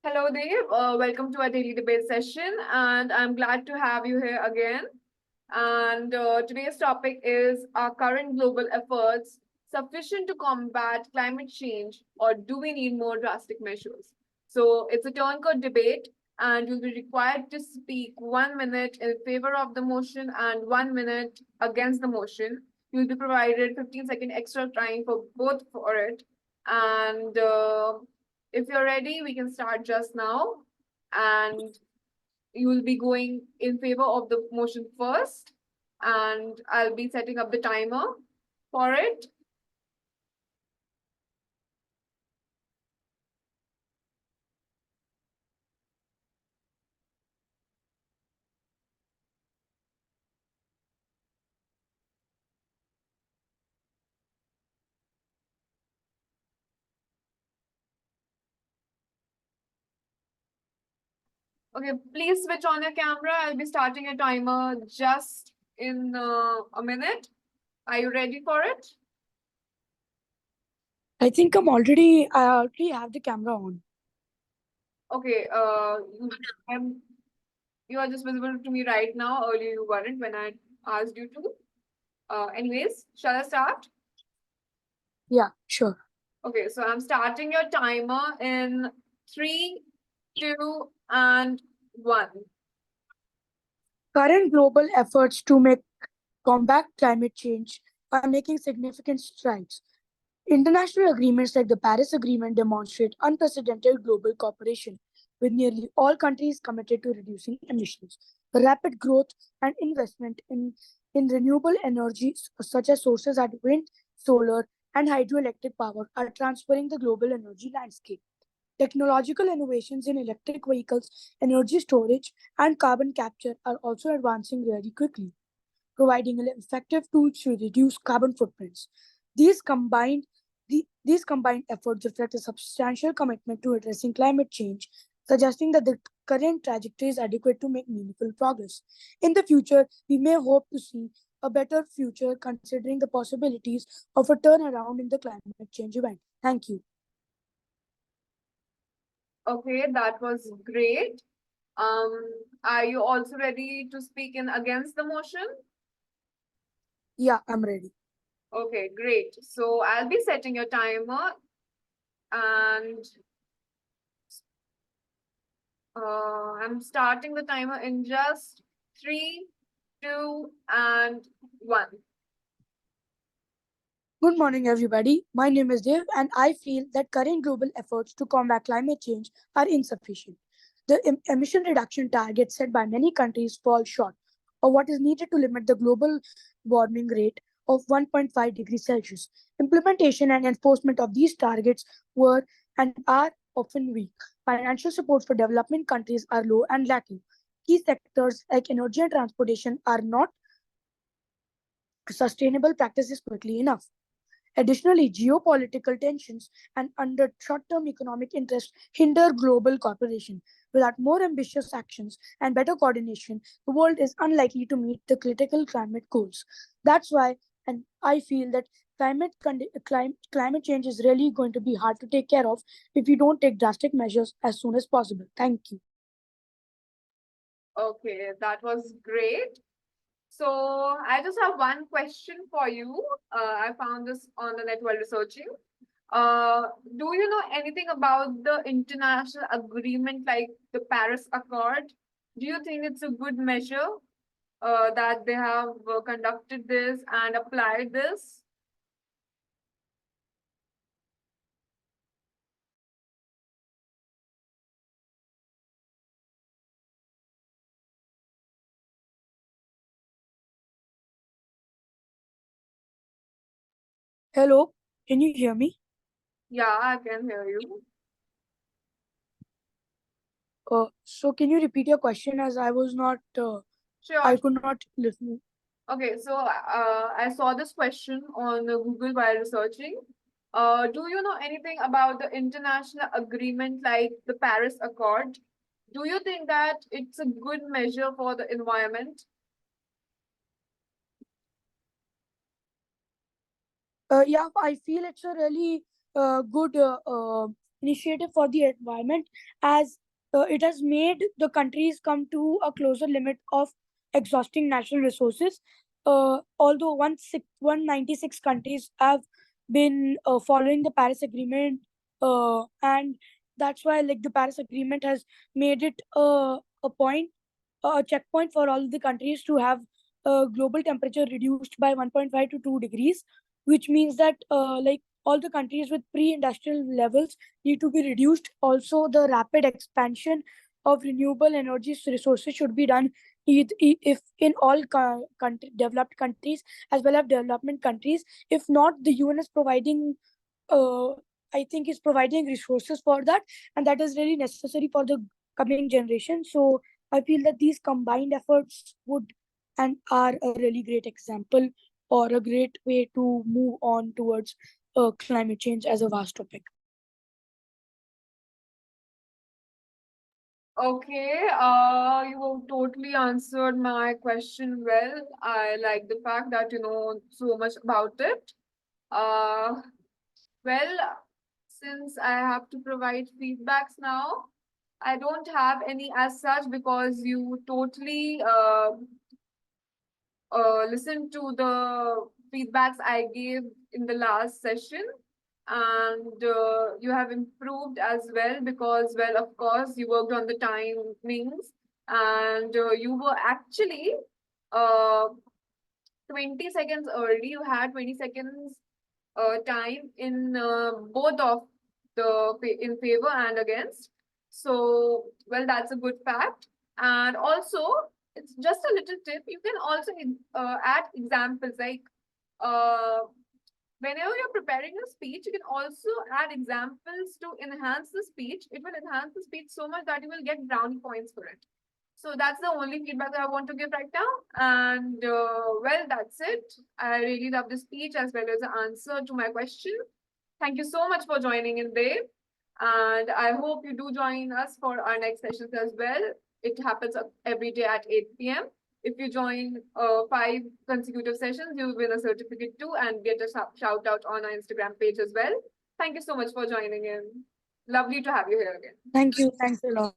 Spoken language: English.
Hello, Dave. Welcome to our daily debate session, and I'm glad to have you here again. And today's topic is our current global efforts sufficient to combat climate change, or do we need more drastic measures? So it's a turncoat debate, and you'll be required to speak 1 minute in favor of the motion and 1 minute against the motion. You'll be provided 15-second extra time for both for it. And if you're ready, we can start just now. And you will be going in favor of the motion first, and I'll be setting up the timer for it. Okay, please switch on your camera. I'll be starting a timer just in a minute. Are you ready for it? I already have the camera on. Okay, you are just visible to me right now. Earlier you weren't when I asked you to. Anyways, shall I start? Yeah, sure. Okay, so I'm starting your timer in 3, 2, and 1. Current global efforts to combat climate change are making significant strides. International agreements like the Paris Agreement demonstrate unprecedented global cooperation, with nearly all countries committed to reducing emissions. Rapid growth and investment in renewable energies, such as sources like wind, solar, and hydroelectric power, are transferring the global energy landscape. Technological innovations in electric vehicles, energy storage, and carbon capture are also advancing very quickly, providing effective tools to reduce carbon footprints. These combined, these combined efforts reflect a substantial commitment to addressing climate change, suggesting that the current trajectory is adequate to make meaningful progress. In the future, we may hope to see a better future considering the possibilities of a turnaround in the climate change event. Thank you. Okay, that was great. Are you also ready to speak in against the motion? Yeah, I'm ready. Okay, great. So I'll be setting your timer, and I'm starting the timer in just 3, 2, and 1. Good morning, everybody. My name is Dev, and I feel that current global efforts to combat climate change are insufficient. The emission reduction targets set by many countries fall short of what is needed to limit the global warming rate of 1.5 degrees Celsius. Implementation and enforcement of these targets were and are often weak. Financial support for developing countries are low and lacking. Key sectors like energy and transportation are not sustainable practices quickly enough. Additionally, geopolitical tensions and under short-term economic interests hinder global cooperation. Without more ambitious actions and better coordination, the world is unlikely to meet the critical climate goals. That's why, and I feel that climate change is really going to be hard to take care of if we don't take drastic measures as soon as possible. Thank you. Okay, that was great. So I just have one question for you. I found this on the net while researching. Uh, do you know anything about the international agreement like the Paris Accord? Do you think it's a good measure that they have conducted this and applied this? Hello, can you hear me? Yeah, I can hear you. So can you repeat your question as I was not, Sure. I could not listen. Okay, so I saw this question on Google while researching. Do you know anything about the international agreement like the Paris Accord? Do you think that it's a good measure for the environment? Yeah, I feel it's a really good initiative for the environment, as it has made the countries come to a closer limit of exhausting natural resources. Although 196 countries have been following the Paris Agreement, and that's why like the Paris Agreement has made it a point, a checkpoint for all the countries to have global temperature reduced by 1.5 to 2 degrees, which means that like all the countries with pre-industrial levels need to be reduced. Also, the rapid expansion of renewable energy resources should be done if in all developed countries as well as development countries. If not, the UN is providing, uh, I think, is providing resources for that, and that is really necessary for the coming generation. So I feel that these combined efforts would and are a really great example or a great way to move on towards climate change as a vast topic. Okay, you totally answered my question well. I like the fact that you know so much about it. Uh, well, since I have to provide feedbacks now, I don't have any as such because you totally listened to the feedbacks I gave in the last session, and you have improved as well because, well, of course, you worked on the timings, and you were actually uh, 20 seconds early. You had 20 seconds time in both of in favor and against. So, well, that's a good fact. And also, it's just a little tip. You can also add examples like uh, whenever you're preparing a speech, you can also add examples to enhance the speech. It will enhance the speech so much that you will get brownie points for it. So that's the only feedback that I want to give right now. And well, that's it. I really love the speech as well as the answer to my question. Thank you so much for joining in, Dave. And I hope you do join us for our next sessions as well. It happens every day at 8 p.m. If you join 5 consecutive sessions, you'll win a certificate too and get a shout out on our Instagram page as well. Thank you so much for joining in. Lovely to have you here again. Thank you. Thanks a lot.